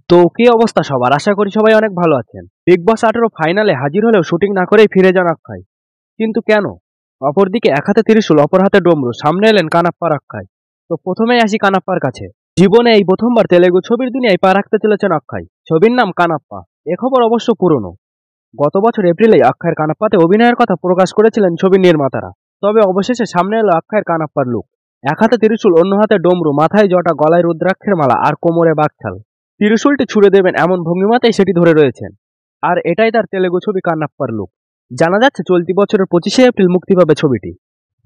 তো কি অবস্থা সবার? আশা করি সবাই অনেক ভালো আছেন। বিগ বস 18 ফাইনালে হাজির হলেও শুটিং না করেই ফিরে যান অক্ষয়। কিন্তু কেন? অপরদিকে এক হাতে ত্রিশূল, অপর হাতে ডমরু, সামনে এলেন কানাপ্পার অক্ষয়। তো প্রথমেই আসি কানাপ্পার কাছে। জীবনে এই প্রথমবার তেলেগু ছবির দুনিয়ায় পা রাখতে চলেছেন অক্ষয়। ছবির নাম কানাপ্পা। এ খবর অবশ্য পুরনো। গত বছর এপ্রিলেই অক্ষয়ের কানাপ্পাতে অভিনয়ের কথা প্রকাশ করেছিলেন ছবির নির্মাতারা। তবে অবশেষে সামনে এলো অক্ষয়ের কানাপ্পার লুক। এক হাতে ত্রিশূল, অন্য হাতে ডমরু, মাথায় জটা, গলায় রুদ্রাক্ষের মালা আর কোমরে বাঘছাল। ত্রিশূলটি ছুড়ে দেবেন এমন ভঙ্গিমাতেই সেটি ধরে রয়েছেন। আর এটাই তার তেলেগু ছবি কান্নাপ্পার লুক। জানা যাচ্ছে চলতি বছরের 25শে এপ্রিল মুক্তি পাবে ছবিটি।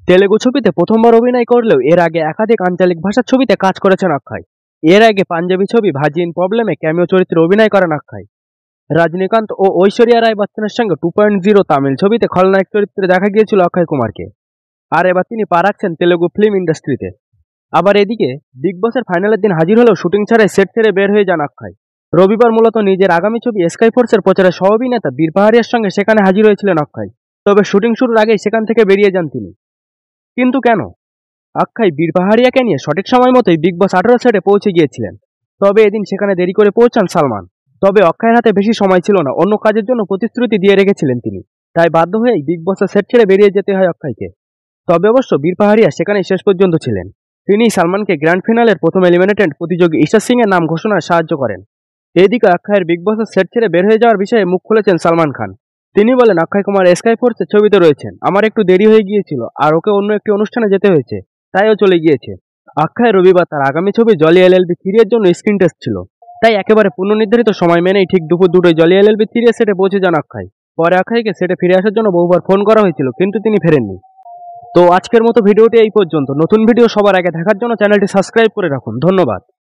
তেলেগু ছবিতে প্রথমবার অভিনয় করলেও এর আগে একাধিক আঞ্চলিক ভাষার ছবিতে কাজ করেছেন অক্ষয়। এর আগে পাঞ্জাবি ছবি ভাজি ইন প্রবলেমে ক্যামিও চরিত্রে অভিনয় করেন অক্ষয়। রজনীকান্ত ও ঐশ্বরিয়া রায় বচ্চনের সঙ্গে 2.0 তামিল ছবিতে খলনায়ক চরিত্রে দেখা গিয়েছিল অক্ষয় কুমারকে। আর এবার তিনি পা রাখছেন তেলেগু ফিল্ম ইন্ডাস্ট্রিতে। আবার এদিকে বিগ বসের ফাইনালের দিন হাজির হলেও শুটিং ছাড়াই সেট ছেড়ে বের হয়ে যান অক্ষয়। রবিবার মূলত নিজের আগামী ছবি স্কাই ফোর্সের প্রচারে সহ অভিনেতা বীর পাহাড়িয়ার সঙ্গে সেখানে হাজির হয়েছিলেন অক্ষয়। তবে শুটিং শুরুর আগেই সেখান থেকে বেরিয়ে যান তিনি। কিন্তু কেন? অক্ষয় বীর পাহাড়িয়াকে নিয়ে সঠিক সময় মতোই বিগ বস 18 সেটে পৌঁছে গিয়েছিলেন। তবে এদিন সেখানে দেরি করে পৌঁছান সালমান। তবে অক্ষয়ের হাতে বেশি সময় ছিল না, অন্য কাজের জন্য প্রতিশ্রুতি দিয়ে রেখেছিলেন তিনি। তাই বাধ্য হয়েই বিগ বসের সেট ছেড়ে বেরিয়ে যেতে হয় অক্ষয়কে। তবে অবশ্য বীর পাহাড়িয়া সেখানেই শেষ পর্যন্ত ছিলেন। তিনি সালমানকে গ্র্যান্ড ফিনালের প্রথম এলিমিনেটেড প্রতিযোগী ঈশা সিং এর নাম ঘোষণায় সাহায্য করেন। এদিকে অক্ষয়ের বিগ বসের সেট ছেড়ে বের হয়ে যাওয়ার বিষয়ে মুখ খুলেছেন সালমান খান। তিনি বলেন, অক্ষয় কুমার স্কাই ফোর্সের ছবিতে রয়েছেন, আমার একটু দেরি হয়ে গিয়েছিল আর ওকে অন্য একটি অনুষ্ঠানে যেতে হয়েছে, তাই ও চলে গিয়েছে। অক্ষয় রবিবার তার আগামী ছবি জলি এলএলবি 3 এর জন্য স্ক্রিন টেস্ট ছিল, তাই একেবারে পূর্বনির্ধারিত সময় মেনেই ঠিক দুপুর 2টায় জলি এলএলবি 3 এর সেটে পৌঁছে যান অক্ষয়। পরে অক্ষয়কে সেটে ফিরে আসার জন্য বহুবার ফোন করা হয়েছিল, কিন্তু তিনি ফেরেননি। তো আজকের মতো ভিডিওটি এই পর্যন্ত। নতুন ভিডিও সবার আগে দেখার জন্য চ্যানেলটি সাবস্ক্রাইব করে রাখুন। ধন্যবাদ।